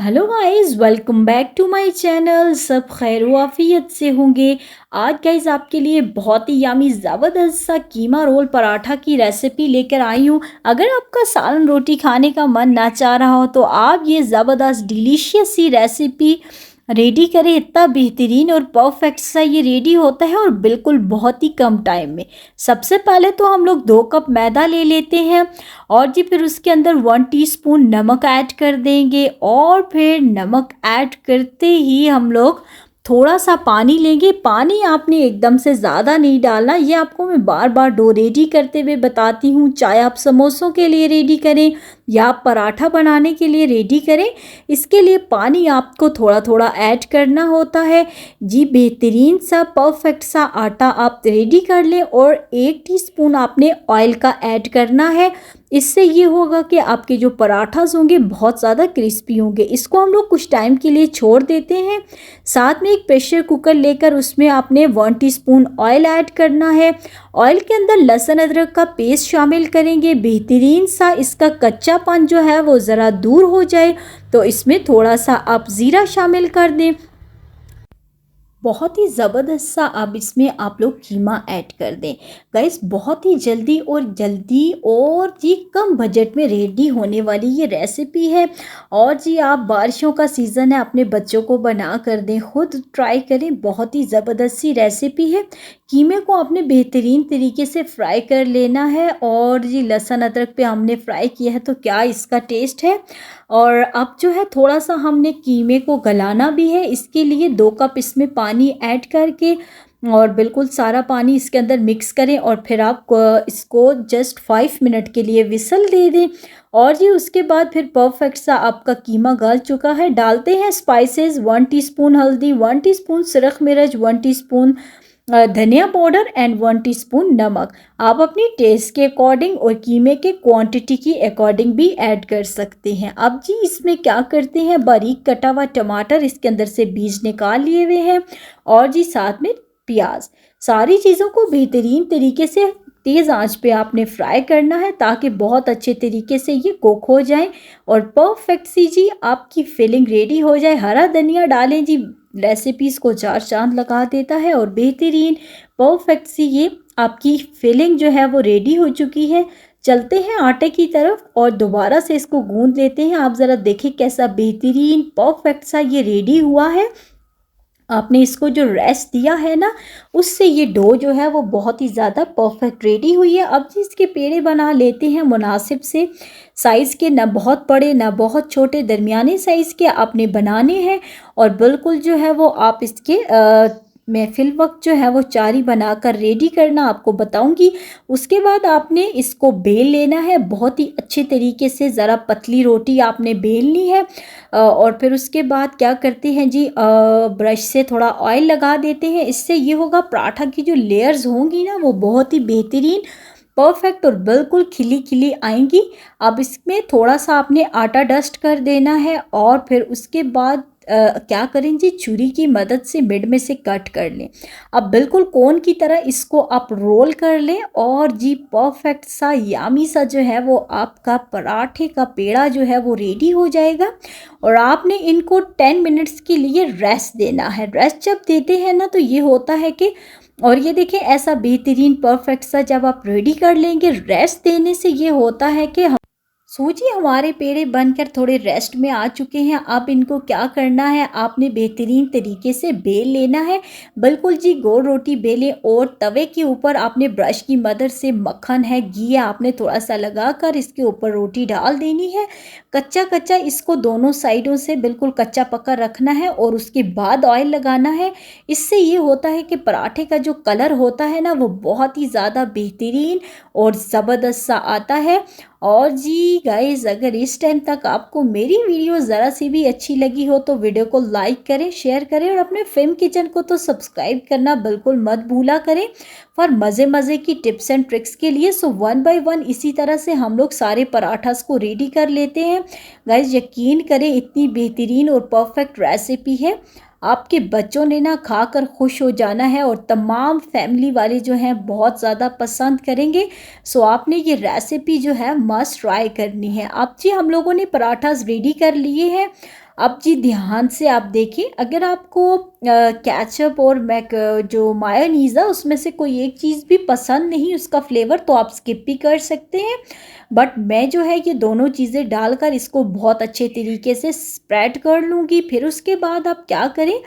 Hello guys, welcome back to my channel. सब खैर वाफियत से होंगे। आज गाइस आपके लिए बहुत ही यामी ज़बरदस्त सा कीमा रोल पराठा की रेसिपी लेकर आई हूँ। अगर आपका सालन रोटी खाने का मन ना चाह रहा हो तो आप ये ज़बरदस्त डिलीशियस सी रेसिपी रेडी करें। इतना बेहतरीन और परफेक्ट सा ये रेडी होता है और बिल्कुल बहुत ही कम टाइम में। सबसे पहले तो हम लोग 2 कप मैदा ले लेते हैं और जी फिर उसके अंदर 1 टीस्पून नमक ऐड कर देंगे और फिर नमक ऐड करते ही हम लोग थोड़ा सा पानी लेंगे। पानी आपने एकदम से ज़्यादा नहीं डालना, ये आपको मैं बार बार डो रेडी करते हुए बताती हूँ। चाहे आप समोसों के लिए रेडी करें या आप पराठा बनाने के लिए रेडी करें, इसके लिए पानी आपको थोड़ा थोड़ा ऐड करना होता है। जी बेहतरीन सा परफेक्ट सा आटा आप रेडी कर लें और 1 टीस्पून आपने ऑयल का ऐड करना है। इससे ये होगा कि आपके जो पराठास होंगे बहुत ज़्यादा क्रिस्पी होंगे। इसको हम लोग कुछ टाइम के लिए छोड़ देते हैं। साथ में एक प्रेशर कुकर लेकर उसमें आपने 1 टीस्पून ऑयल ऐड करना है। ऑयल के अंदर लहसुन अदरक का पेस्ट शामिल करेंगे। बेहतरीन सा इसका कच्चापन जो है वो ज़रा दूर हो जाए तो इसमें थोड़ा सा आप ज़ीरा शामिल कर दें। बहुत ही ज़बरदस्त सा अब इसमें आप लोग कीमा ऐड कर दें। गाइस बहुत ही जल्दी और जी कम बजट में रेडी होने वाली ये रेसिपी है। और जी आप बारिशों का सीज़न है, अपने बच्चों को बना कर दें, खुद ट्राई करें। बहुत ही ज़बरदस्त सी रेसिपी है। कीमे को आपने बेहतरीन तरीके से फ्राई कर लेना है और जी लहसुन अदरक पे हमने फ्राई किया है तो क्या इसका टेस्ट है। और अब जो है थोड़ा सा हमने कीमे को गलाना भी है, इसके लिए 2 कप इसमें पानी ऐड करके और बिल्कुल सारा पानी इसके अंदर मिक्स करें और फिर आप इसको जस्ट 5 मिनट के लिए विसल दे दें। और जी उसके बाद फिर परफेक्ट सा आपका कीमा गल चुका है। डालते हैं स्पाइसेस, 1 टीस्पून हल्दी, 1 टीस्पून सुरख मिर्च, 1 टीस्पून धनिया पाउडर एंड 1 टीस्पून नमक। आप अपनी टेस्ट के अकॉर्डिंग और कीमे के क्वांटिटी की अकॉर्डिंग भी ऐड कर सकते हैं। अब जी इसमें क्या करते हैं, बारीक कटा हुआ टमाटर इसके अंदर से बीज निकाल लिए हुए हैं और जी साथ में प्याज। सारी चीज़ों को बेहतरीन तरीके से तेज़ आंच पे आपने फ्राई करना है ताकि बहुत अच्छे तरीके से ये कुक हो जाए और परफेक्ट सी जी आपकी फिलिंग रेडी हो जाए। हरा धनिया डालें जी, रेसिपीज़ को 4 चांद लगा देता है। और बेहतरीन परफेक्ट सी ये आपकी फिलिंग जो है वो रेडी हो चुकी है। चलते हैं आटे की तरफ और दोबारा से इसको गूंद लेते हैं। आप ज़रा देखें कैसा बेहतरीन परफेक्ट सा ये रेडी हुआ है। आपने इसको जो रेस्ट दिया है ना, उससे ये डो जो है वो बहुत ही ज़्यादा परफेक्ट रेडी हुई है। अब जी इसके पेड़े बना लेते हैं मुनासिब से साइज़ के, ना बहुत बड़े ना बहुत छोटे, दरमियाने साइज़ के आपने बनाने हैं। और बिल्कुल जो है वो आप इसके महफिल वक्त जो है वो चारी बनाकर रेडी करना आपको बताऊंगी। उसके बाद आपने इसको बेल लेना है बहुत ही अच्छे तरीके से। ज़रा पतली रोटी आपने बेलनी है और फिर उसके बाद क्या करते हैं जी, ब्रश से थोड़ा ऑयल लगा देते हैं। इससे ये होगा पराठा की जो लेयर्स होंगी ना वो बहुत ही बेहतरीन परफेक्ट और बिल्कुल खिली खिली आएंगी। अब इसमें थोड़ा सा आपने आटा डस्ट कर देना है और फिर उसके बाद क्या करें जी, छुरी की मदद से मिड में से कट कर लें। अब बिल्कुल कोन की तरह इसको आप रोल कर लें और जी परफेक्ट सा यामी सा जो है वो आपका पराठे का पेड़ा जो है वो रेडी हो जाएगा। और आपने इनको 10 मिनट्स के लिए रेस्ट देना है। रेस्ट जब देते हैं ना तो ये होता है कि, और ये देखें ऐसा बेहतरीन परफेक्ट सा जब आप रेडी कर लेंगे, रेस्ट देने से ये होता है कि सोचिए हमारे पेड़े बनकर थोड़े रेस्ट में आ चुके हैं। अब इनको क्या करना है, आपने बेहतरीन तरीके से बेल लेना है। बिल्कुल जी गोल रोटी बेलें और तवे के ऊपर आपने ब्रश की मदद से मक्खन है, घी है, आपने थोड़ा सा लगाकर इसके ऊपर रोटी डाल देनी है। कच्चा कच्चा इसको दोनों साइडों से बिल्कुल कच्चा पक्का रखना है और उसके बाद ऑयल लगाना है। इससे ये होता है कि पराठे का जो कलर होता है ना वो बहुत ही ज़्यादा बेहतरीन और ज़बरदस्त सा आता है। और जी गाइस अगर इस टाइम तक आपको मेरी वीडियो ज़रा सी भी अच्छी लगी हो तो वीडियो को लाइक करें, शेयर करें और अपने फिल्म किचन को तो सब्सक्राइब करना बिल्कुल मत भूला करें फॉर मज़े मज़े की टिप्स एंड ट्रिक्स के लिए। सो 1 बाय 1 इसी तरह से हम लोग सारे पराठास को रेडी कर लेते हैं। गाइस यकीन करें इतनी बेहतरीन और परफेक्ट रेसिपी है, आपके बच्चों ने ना खाकर खुश हो जाना है और तमाम फैमिली वाले जो हैं बहुत ज़्यादा पसंद करेंगे। सो आपने ये रेसिपी जो है मस्ट ट्राई करनी है। अब जी हम लोगों ने पराठास रेडी कर लिए हैं। अब जी ध्यान से आप देखें, अगर आपको केचप और जो मायोनीज़ है उसमें से कोई एक चीज़ भी पसंद नहीं उसका फ्लेवर, तो आप स्किप भी कर सकते हैं। बट मैं जो है ये दोनों चीज़ें डालकर इसको बहुत अच्छे तरीके से स्प्रेड कर लूँगी। फिर उसके बाद आप क्या करें,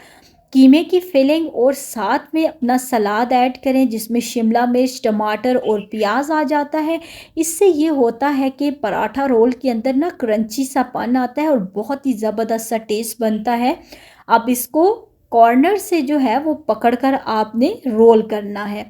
कीमे की फिलिंग और साथ में अपना सलाद ऐड करें जिसमें शिमला मिर्च, टमाटर और प्याज आ जाता है। इससे ये होता है कि पराठा रोल के अंदर ना क्रंची सा पन आता है और बहुत ही ज़बरदस्त सा टेस्ट बनता है। अब इसको कॉर्नर से जो है वो पकड़कर आपने रोल करना है।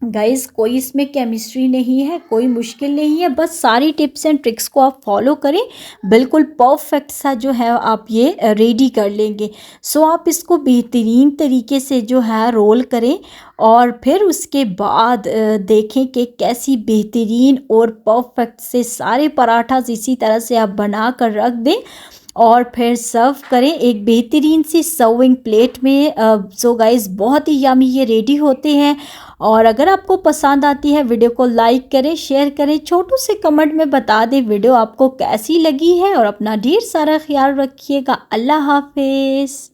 गाइस कोई इसमें केमिस्ट्री नहीं है, कोई मुश्किल नहीं है, बस सारी टिप्स एंड ट्रिक्स को आप फॉलो करें, बिल्कुल परफेक्ट सा जो है आप ये रेडी कर लेंगे। सो आप इसको बेहतरीन तरीके से जो है रोल करें और फिर उसके बाद देखें कि कैसी बेहतरीन और परफेक्ट से सारे पराठास इसी तरह से आप बना कर रख दें और फिर सर्व करें एक बेहतरीन सी सर्विंग प्लेट में। सो गाइस बहुत ही यमी ये रेडी होते हैं। और अगर आपको पसंद आती है वीडियो को लाइक करें, शेयर करें, छोटू से कमेंट में बता दें वीडियो आपको कैसी लगी है और अपना ढेर सारा ख्याल रखिएगा। अल्लाह हाफिज़।